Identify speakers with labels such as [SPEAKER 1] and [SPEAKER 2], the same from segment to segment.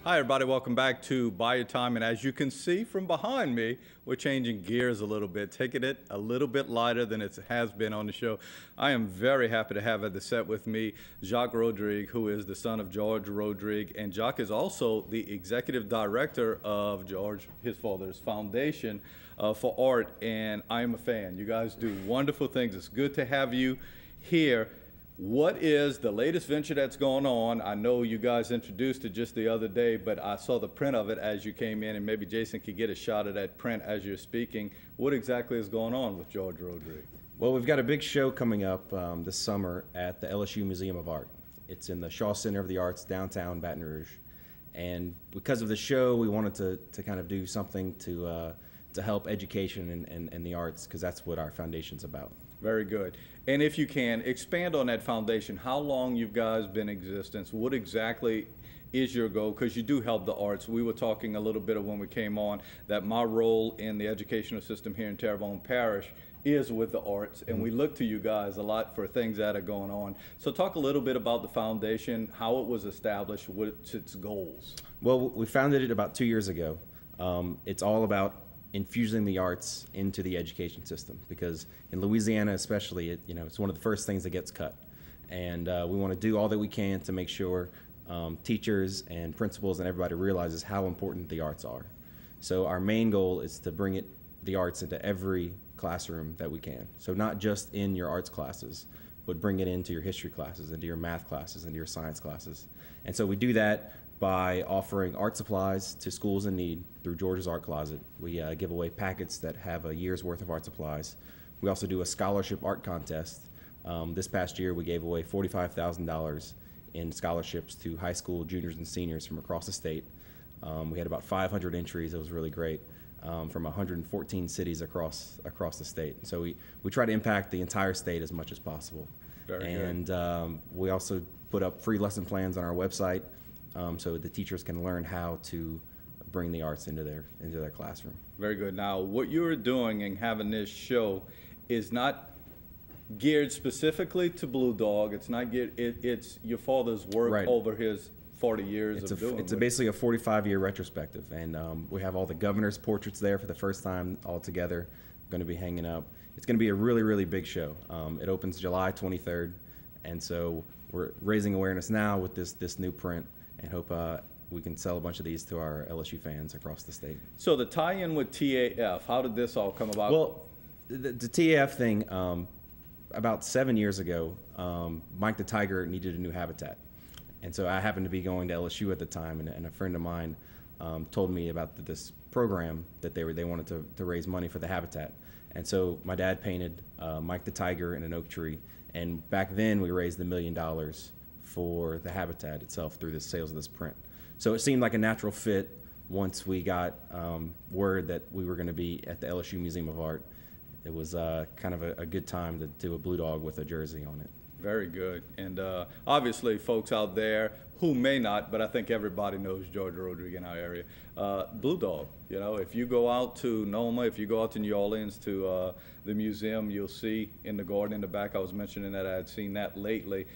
[SPEAKER 1] Hi everybody, welcome back to Bayou Time, and as you can see from behind me, we're changing gears a little bit, taking it a little bit lighter than it has been on the show. I am very happy to have at the set with me Jacques Rodrigue, who is the son of George Rodrigue, and Jacques is also the executive director of George, his father's foundation for art, and I am a fan. You guys do wonderful things. It's good to have you here. What is the latest venture that's going on? I know you guys introduced it just the other day, but I saw the print of it as you came in, and maybe Jason could get a shot of that print as you're speaking. What exactly is going on with George Rodrigue?
[SPEAKER 2] Well, we've got a big show coming up this summer at the LSU Museum of Art. It's in the Shaw Center of the Arts, downtown Baton Rouge. And because of the show, we wanted to kind of do something to help education and the arts, because that's what our foundation's about.
[SPEAKER 1] Very good. And if you can, expand on that foundation. How long you guys been in existence? What exactly is your goal? Because you do help the arts. We were talking a little bit of when we came on that my role in the educational system here in Terrebonne Parish is with the arts, and we look to you guys a lot for things that are going on. So talk a little bit about the foundation, how it was established, what's its goals.
[SPEAKER 2] Well, we founded it about 2 years ago. It's all about infusing the arts into the education system, because in Louisiana especially, it's one of the first things that gets cut. And we want to do all that we can to make sure teachers and principals and everybody realizes how important the arts are. So our main goal is to bring the arts into every classroom that we can. So not just in your arts classes, but bring it into your history classes, into your math classes, into your science classes. And so we do that by offering art supplies to schools in need through George's Art Closet. We give away packets that have a year's worth of art supplies. We also do a scholarship art contest. This past year we gave away $45,000 in scholarships to high school juniors and seniors from across the state. We had about 500 entries. It was really great, from 114 cities across the state. So we try to impact the entire state as much as possible.
[SPEAKER 1] Very good.
[SPEAKER 2] And we also put up free lesson plans on our website, so the teachers can learn how to bring the arts into their classroom.
[SPEAKER 1] Very good. Now, what you're doing and having this show is not geared specifically to Blue Dog. It's not geared. It's your father's work
[SPEAKER 2] Right.
[SPEAKER 1] over his 40 years of doing.
[SPEAKER 2] It's basically a 45-year retrospective, and we have all the governor's portraits there for the first time all together. Going to be hanging up. It's going to be a really, really big show. It opens July 23rd, and so we're raising awareness now with this new print, and hope we can sell a bunch of these to our LSU fans across the state.
[SPEAKER 1] So the tie-in with TAF, how did this all come about?
[SPEAKER 2] Well, the TAF thing, about 7 years ago, Mike the Tiger needed a new habitat. And so I happened to be going to LSU at the time, and a friend of mine told me about this program that they wanted to raise money for the habitat. And so my dad painted Mike the Tiger and an oak tree, and back then we raised $1 million for the habitat itself through the sales of this print. So it seemed like a natural fit once we got word that we were going to be at the LSU Museum of Art. It was kind of a good time to do a Blue Dog with a jersey on it.
[SPEAKER 1] Very good. And obviously, folks out there who may not, but I think everybody knows George Rodrigue in our area. Blue Dog, if you go out to Noma, if you go out to New Orleans to the museum, you'll see in the garden in the back, I was mentioning that I had seen that lately.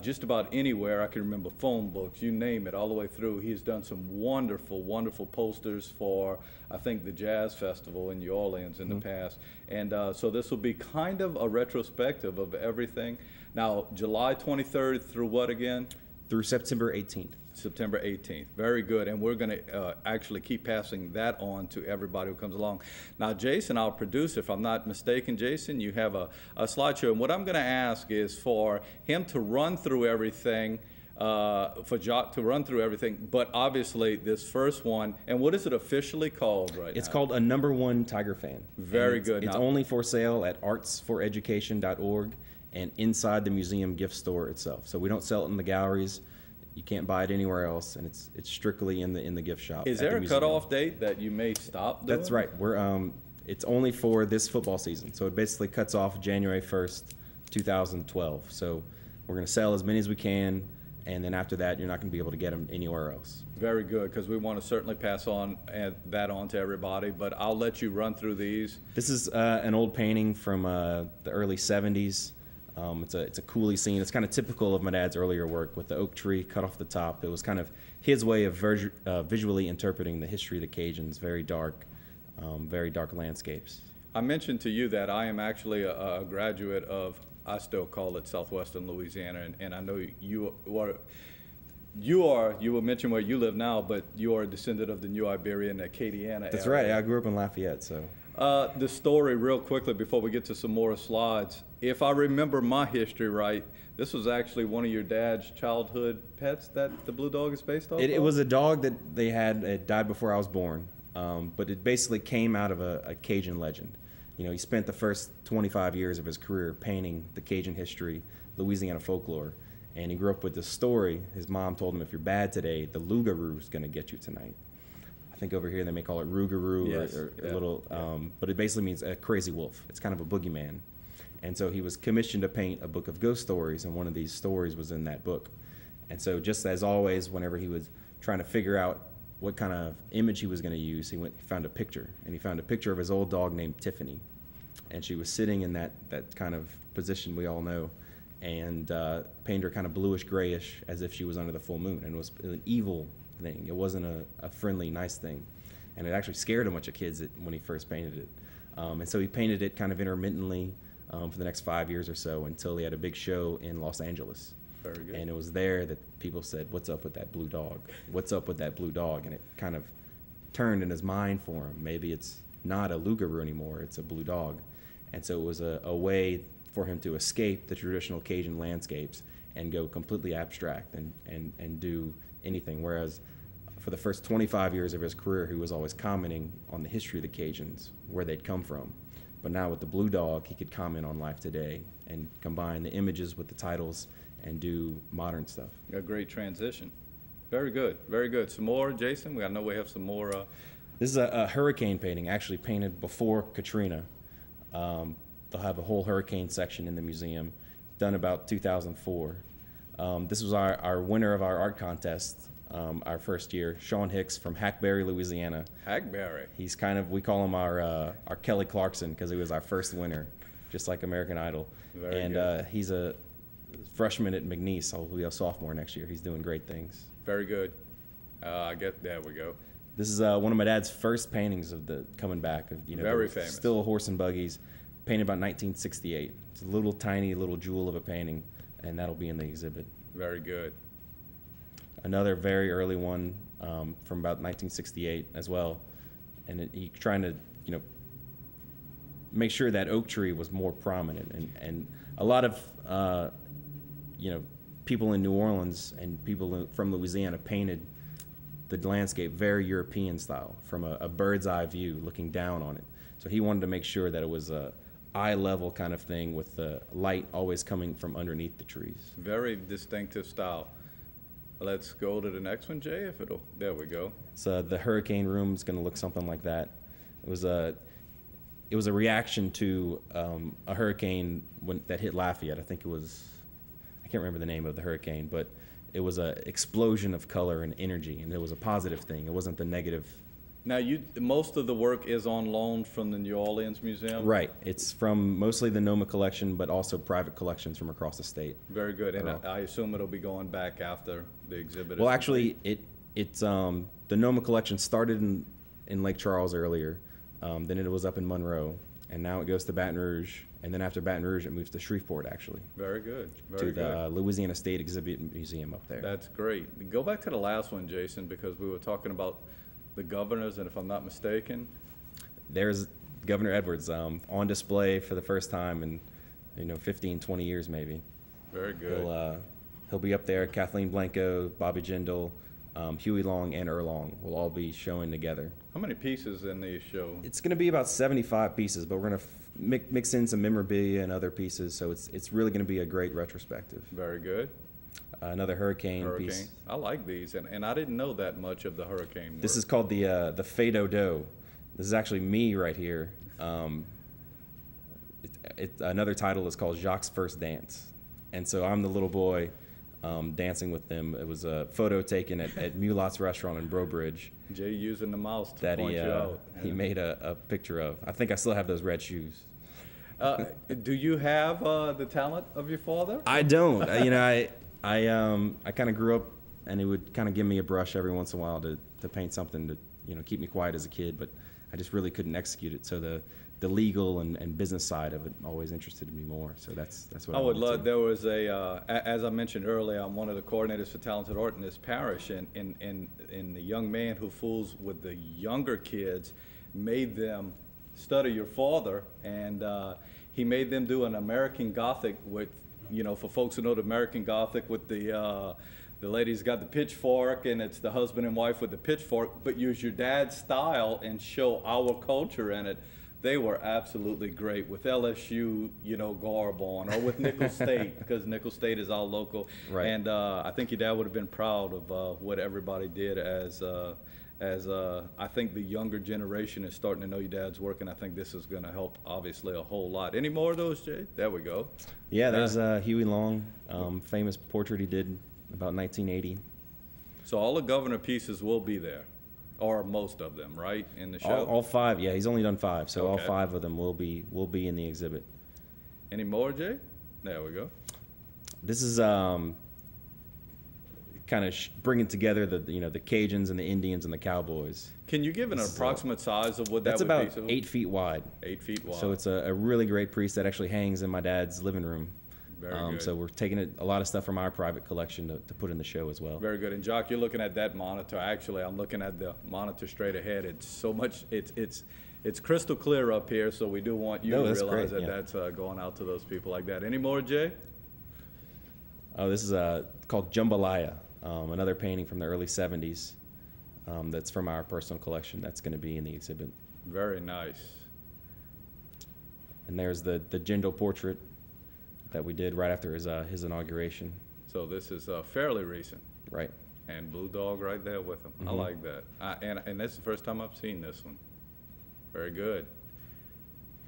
[SPEAKER 1] Just about anywhere I can remember, phone books, you name it, all the way through. He's done some wonderful, wonderful posters for, I think, the Jazz Festival in New Orleans in the past. And so this will be kind of a retrospective of everything. Now, July 23rd through what again?
[SPEAKER 2] Through September 18th.
[SPEAKER 1] September 18th. Very good. And we're going to actually keep passing that on to everybody who comes along. Now, Jason, our producer, if I'm not mistaken, Jason, you have a slideshow. And what I'm going to ask is for him to run through everything, for Jacques to run through everything. But obviously, this first one, and what is it officially called right now?
[SPEAKER 2] It's called A Number One Tiger Fan.
[SPEAKER 1] Very good.
[SPEAKER 2] It's only for sale at artsforeducation.org and inside the museum gift store itself. So we don't sell it in the galleries. You can't buy it anywhere else, and it's strictly in the gift shop.
[SPEAKER 1] Is there a cutoff date that you may stop doing?
[SPEAKER 2] That's right. It's only for this football season, so it basically cuts off January 1st, 2012. So we're going to sell as many as we can, and then after that, you're not going to be able to get them anywhere else.
[SPEAKER 1] Very good, because we want to certainly pass on that on to everybody. But I'll let you run through these.
[SPEAKER 2] This is an old painting from the early '70s. It's a coulee scene. It's kind of typical of my dad's earlier work with the oak tree cut off the top. It was kind of his way of visually interpreting the history of the Cajuns, very dark landscapes.
[SPEAKER 1] I mentioned to you that I am actually a graduate of, I still call it Southwestern Louisiana, and I know you will mention where you live now, but you are a descendant of the New Iberian Acadiana
[SPEAKER 2] That's
[SPEAKER 1] area.
[SPEAKER 2] right. I grew up in Lafayette, so.
[SPEAKER 1] The story, real quickly, before we get to some more slides. If I remember my history right, this was actually one of your dad's childhood pets that the blue dog is based off of?
[SPEAKER 2] It was a dog that they had. It died before I was born, but it basically came out of a Cajun legend. You know, he spent the first 25 years of his career painting the Cajun history, Louisiana folklore, and he grew up with this story. His mom told him, if you're bad today, the Lougarou going to get you tonight. I think over here they may call it Rougarou,
[SPEAKER 1] yes,
[SPEAKER 2] or
[SPEAKER 1] yeah,
[SPEAKER 2] a little,
[SPEAKER 1] yeah.
[SPEAKER 2] But it basically means a crazy wolf. It's kind of a boogeyman. And so he was commissioned to paint a book of ghost stories, and one of these stories was in that book. And so just as always, whenever he was trying to figure out what kind of image he was going to use, he found a picture, and he found a picture of his old dog named Tiffany. And she was sitting in that kind of position we all know, and painted her kind of bluish grayish as if she was under the full moon. And it was an evil thing. It wasn't a friendly, nice thing. And it actually scared a bunch of kids when he first painted it. And so he painted it kind of intermittently for the next 5 years or so until he had a big show in Los Angeles.
[SPEAKER 1] Very good.
[SPEAKER 2] And it was there that people said, "What's up with that blue dog? What's up with that blue dog?" And it kind of turned in his mind for him. Maybe it's not a Lougarou anymore, it's a blue dog. And so it was a way for him to escape the traditional Cajun landscapes and go completely abstract and do anything. Whereas for the first 25 years of his career, he was always commenting on the history of the Cajuns, where they'd come from. But now with the blue dog, he could comment on life today and combine the images with the titles and do modern stuff.
[SPEAKER 1] A great transition. Very good, very good. Some more, Jason? I know we have some more.
[SPEAKER 2] This is a hurricane painting, actually painted before Katrina. They'll have a whole hurricane section in the museum, done about 2004. This was our winner of our art contest, our first year, Sean Hicks from Hackberry, Louisiana.
[SPEAKER 1] Hackberry.
[SPEAKER 2] He's kind of, we call him our Kelly Clarkson because he was our first winner, just like American Idol.
[SPEAKER 1] Very good.
[SPEAKER 2] He's a freshman at McNeese, so he'll be a sophomore next year. He's doing great things.
[SPEAKER 1] Very good. There we go.
[SPEAKER 2] This is one of my dad's first paintings of the coming back.
[SPEAKER 1] Very famous.
[SPEAKER 2] Still horse and buggies, painted about 1968. It's a little tiny little jewel of a painting, and that'll be in the exhibit.
[SPEAKER 1] Very good.
[SPEAKER 2] Another very early one from about 1968 as well, and he trying to make sure that oak tree was more prominent, and a lot of people in New Orleans and people from Louisiana painted the landscape very European style, from a bird's eye view looking down on it. So he wanted to make sure that it was a eye level kind of thing with the light always coming from underneath the trees.
[SPEAKER 1] Very distinctive style. Let's go to the next one, Jay, there we go.
[SPEAKER 2] So the hurricane room is going to look something like that. It was a reaction to a hurricane that hit Lafayette. I think it was, I can't remember the name of the hurricane, but it was an explosion of color and energy, and it was a positive thing. It wasn't the negative.
[SPEAKER 1] Now, most of the work is on loan from the New Orleans Museum?
[SPEAKER 2] Right. It's from mostly the NOMA collection, but also private collections from across the state.
[SPEAKER 1] Very good. And I assume it'll be going back after the exhibit.
[SPEAKER 2] Well, actually, it's the NOMA collection started in Lake Charles earlier. Then it was up in Monroe, and now it goes to Baton Rouge, and then after Baton Rouge, it moves to Shreveport, actually.
[SPEAKER 1] Very good.
[SPEAKER 2] To the Louisiana State Exhibit Museum up there.
[SPEAKER 1] That's great. Go back to the last one, Jason, because we were talking about the governors, and if I'm not mistaken,
[SPEAKER 2] there's Governor Edwards on display for the first time in 15, 20 years maybe.
[SPEAKER 1] Very good.
[SPEAKER 2] He'll be up there. Kathleen Blanco, Bobby Jindal, Huey Long, and Erlong will all be showing together.
[SPEAKER 1] How many pieces in the show?
[SPEAKER 2] It's going to be about 75 pieces, but we're going to mix in some memorabilia and other pieces, so it's really going to be a great retrospective.
[SPEAKER 1] Very good.
[SPEAKER 2] Another hurricane piece.
[SPEAKER 1] I like these, and I didn't know that much of the hurricane work.
[SPEAKER 2] This is called the Fado Do. This is actually me right here. Another title is called Jacques' First Dance. And so I'm the little boy dancing with them. It was a photo taken at Mulat's Restaurant in Brobridge.
[SPEAKER 1] Jay using the mouse to
[SPEAKER 2] that
[SPEAKER 1] point you out.
[SPEAKER 2] he made a picture of. I think I still have those red shoes.
[SPEAKER 1] Do you have the talent of your father?
[SPEAKER 2] I don't. You know, I kind of grew up, and he would kind of give me a brush every once in a while to paint something to, you know, keep me quiet as a kid, but I just really couldn't execute it. So the legal and business side of it always interested me more. So that's what I
[SPEAKER 1] would
[SPEAKER 2] wanted
[SPEAKER 1] love.
[SPEAKER 2] to.
[SPEAKER 1] There was as I mentioned earlier, I'm one of the coordinators for talented art in this parish, and the young man who fools with the younger kids made them study your father, and he made them do an American Gothic with, you know, for folks who know the American Gothic with the lady's got the pitchfork, and it's the husband and wife with the pitchfork, but use your dad's style and show our culture in it. They were absolutely great with LSU, you know, garb on, or with Nicholls State, because Nicholls State is our local.
[SPEAKER 2] Right.
[SPEAKER 1] And I think your dad would have been proud of what everybody did as I think the younger generation is starting to know your dad's work, and I think this is going to help, obviously, a whole lot. Any more of those, Jay? There we go.
[SPEAKER 2] Yeah, there's Huey Long, famous portrait he did about 1980.
[SPEAKER 1] So all the governor pieces will be there, or most of them, right, in the show?
[SPEAKER 2] All five, yeah. He's only done five, so
[SPEAKER 1] Okay.
[SPEAKER 2] all five of them will be in the exhibit.
[SPEAKER 1] Any more, Jay? There we go.
[SPEAKER 2] This is kind of bringing together the Cajuns and the Indians and the Cowboys.
[SPEAKER 1] Can you give an approximate size of what that would be?
[SPEAKER 2] That's about 8 feet wide.
[SPEAKER 1] 8 feet wide.
[SPEAKER 2] So it's a really great piece that actually hangs in my dad's living room.
[SPEAKER 1] Very good.
[SPEAKER 2] So we're taking a lot of stuff from our private collection to put in the show as well.
[SPEAKER 1] Very good. And Jacques, you're looking at that monitor. Actually, I'm looking at the monitor straight ahead. It's so much. It's crystal clear up here. So we do want you to realize that that's going out to those people like that. Any more, Jay?
[SPEAKER 2] Oh, this is called Jambalaya, another painting from the early '70s. That's from our personal collection. That's going to be in the exhibit.
[SPEAKER 1] Very nice.
[SPEAKER 2] And there's the Jindal portrait that we did right after his inauguration.
[SPEAKER 1] So this is fairly recent.
[SPEAKER 2] Right.
[SPEAKER 1] And Blue Dog right there with him.
[SPEAKER 2] Mm-hmm.
[SPEAKER 1] I like that. And that's the first time I've seen this one. Very good.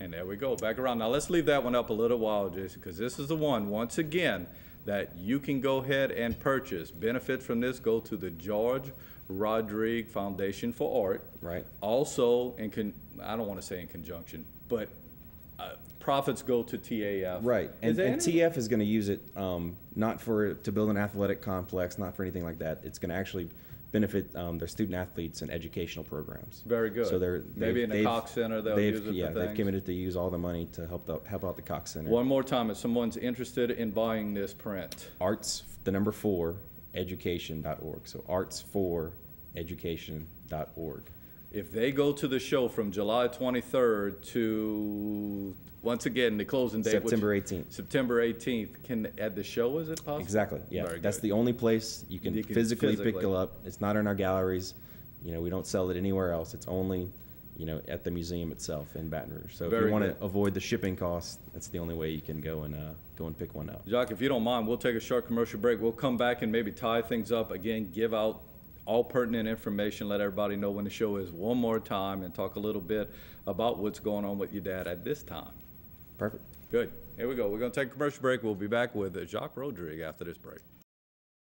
[SPEAKER 1] And there we go, back around. Now let's leave that one up a little while, Jason, because this is the one, once again, that you can go ahead and purchase. Benefits from this go to the George Rodrigue Foundation for Art.
[SPEAKER 2] Right.
[SPEAKER 1] Also, I don't want to say in conjunction, but profits go to TAF.
[SPEAKER 2] Right, and TF is going to use it not to build an athletic complex, not for anything like that. It's going to actually benefit their student athletes and educational programs.
[SPEAKER 1] Very good.
[SPEAKER 2] So
[SPEAKER 1] maybe in the Cox Center they'll use it for things.
[SPEAKER 2] They've committed to use all the money to help out the Cox Center.
[SPEAKER 1] One more time, if someone's interested in buying this print.
[SPEAKER 2] Arts, the number 4, education.org. So arts4education.org.
[SPEAKER 1] If they go to the show from July 23rd to, once again, the closing date,
[SPEAKER 2] September 18th.
[SPEAKER 1] September 18th, at the show, is it possible?
[SPEAKER 2] Exactly, yeah.
[SPEAKER 1] Very
[SPEAKER 2] That's
[SPEAKER 1] good.
[SPEAKER 2] the only place you can physically pick it up. It's not in our galleries. You know, we don't sell it anywhere else. It's only, you know, at the museum itself in Baton Rouge. So if you want to avoid the shipping costs, that's the only way you can go and pick one up.
[SPEAKER 1] Jacques, if you don't mind, we'll take a short commercial break. We'll come back and maybe tie things up again, give out all pertinent information, let everybody know when the show is one more time, and talk a little bit about what's going on with your dad at this time.
[SPEAKER 2] Perfect.
[SPEAKER 1] Good. Here we go. We're going to take a commercial break. We'll be back with Jacques Rodrigue after this break.